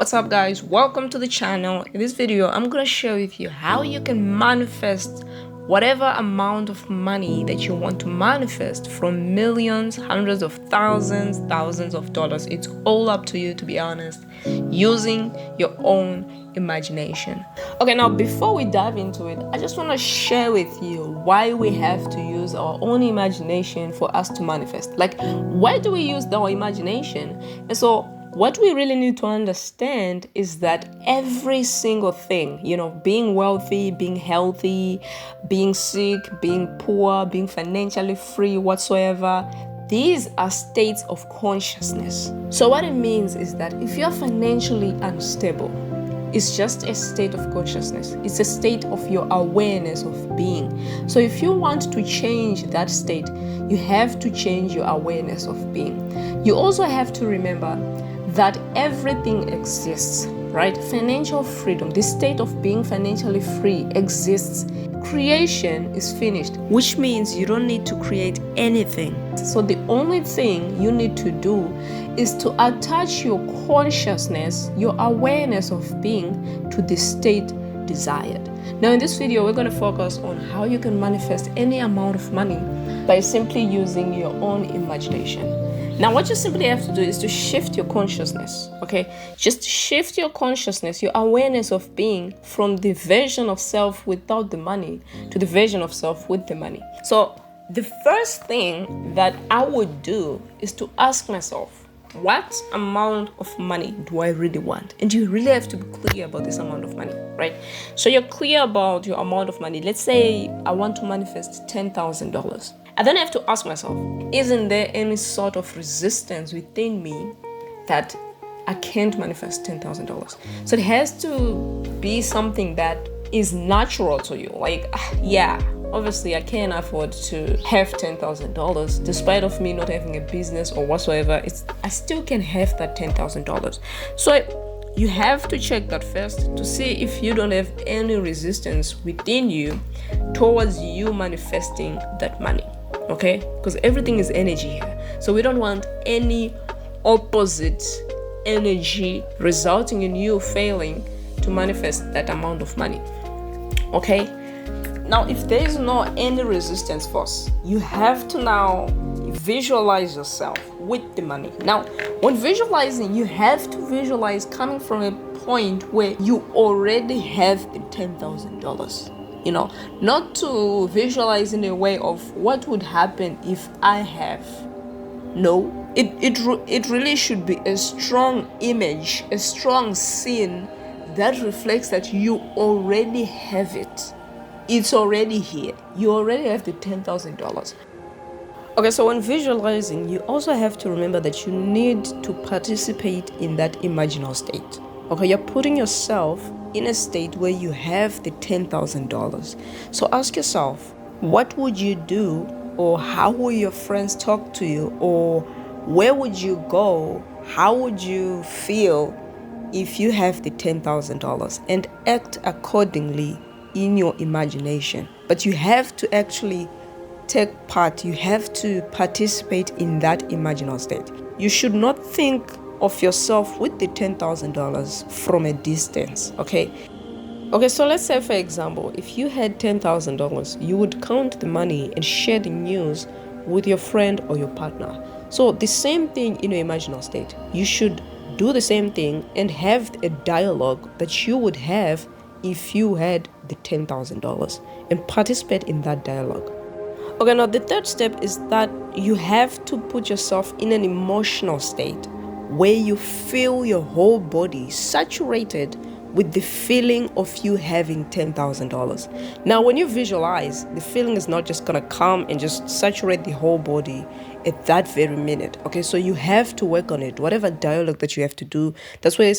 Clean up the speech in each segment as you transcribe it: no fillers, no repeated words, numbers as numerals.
What's up guys, welcome to the channel. In this video I'm gonna share with you how you can manifest whatever amount of money that you want to manifest, from millions, hundreds of thousands of dollars. It's all up to you, to be honest, using your own imagination. Okay, now before we dive into it, I just want to share with you why we have to use our own imagination for us to manifest. Like, why do we use our imagination? And so what we really need to understand is that every single thing, being wealthy, being healthy, being sick, being poor, being financially free, whatsoever, these are states of consciousness. So what it means is that if you're financially unstable, it's just a state of consciousness. It's a state of your awareness of being. So if you want to change that state, you have to change your awareness of being. You also have to remember that everything exists, right? Financial freedom, this state of being financially free, exists. Creation is finished, which means you don't need to create anything. So the only thing you need to do is to attach your consciousness, your awareness of being, to the state desired. Now in this video, we're going to focus on how you can manifest any amount of money by simply using your own imagination. Now, what you simply have to do is to shift your consciousness, okay? Just shift your consciousness, your awareness of being, from the version of self without the money to the version of self with the money. So the first thing that I would do is to ask myself, what amount of money do I really want? And you really have to be clear about this amount of money, right? So you're clear about your amount of money. Let's say I want to manifest $10,000. I then have to ask myself, isn't there any sort of resistance within me that I can't manifest $10,000? So it has to be something that is natural to you. Like, yeah, obviously I can't afford to have $10,000 despite of me not having a business or whatsoever. I still can have that $10,000. So you have to check that first to see if you don't have any resistance within you towards you manifesting that money. Okay, because everything is energy here. So we don't want any opposite energy resulting in you failing to manifest that amount of money. Okay, now if there is no any resistance force, you have to now visualize yourself with the money. Now when visualizing, you have to visualize coming from a point where you already have the $10,000. Not to visualize in a way of what would happen if I have. No, it really should be a strong image, a strong scene that reflects that you already have it. It's already here. You already have the $10,000. Okay, so when visualizing, you also have to remember that you need to participate in that imaginal state. Okay, you're putting yourself in a state where you have the $10,000. So ask yourself, what would you do, or how will your friends talk to you, or where would you go? How would you feel if you have the $10,000? And act accordingly in your imagination. But you have to actually take part. You have to participate in that imaginal state. You should not think of yourself with the $10,000 from a distance. Okay, so let's say, for example, if you had $10,000, you would count the money and share the news with your friend or your partner. So the same thing in your imaginal state. You should do the same thing and have a dialogue that you would have if you had the $10,000, and participate in that dialogue. Okay, now the third step is that you have to put yourself in an emotional state where you feel your whole body saturated with the feeling of you having $10,000. Now, when you visualize, the feeling is not just gonna come and just saturate the whole body at that very minute. Okay, so you have to work on it. Whatever dialogue that you have to do, that's where it's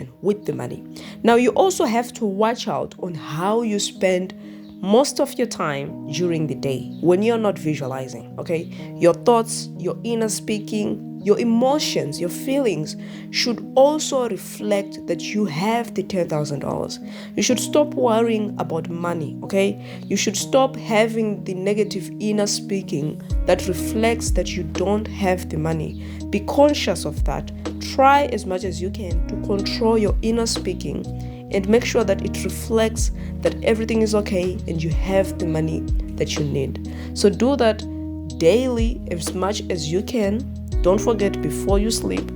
connection with the money. Now, you also have to watch out on how you spend most of your time during the day when you're not visualizing, okay? Your thoughts, your inner speaking, your emotions, your feelings should also reflect that you have the $10,000. You should stop worrying about money, okay? You should stop having the negative inner speaking that reflects that you don't have the money. Be conscious of that. Try as much as you can to control your inner speaking and make sure that it reflects that everything is okay and you have the money that you need. So do that daily as much as you can. Don't forget, before you sleep,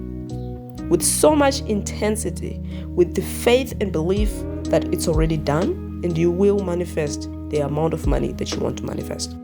with so much intensity, with the faith and belief that it's already done and you will manifest the amount of money that you want to manifest.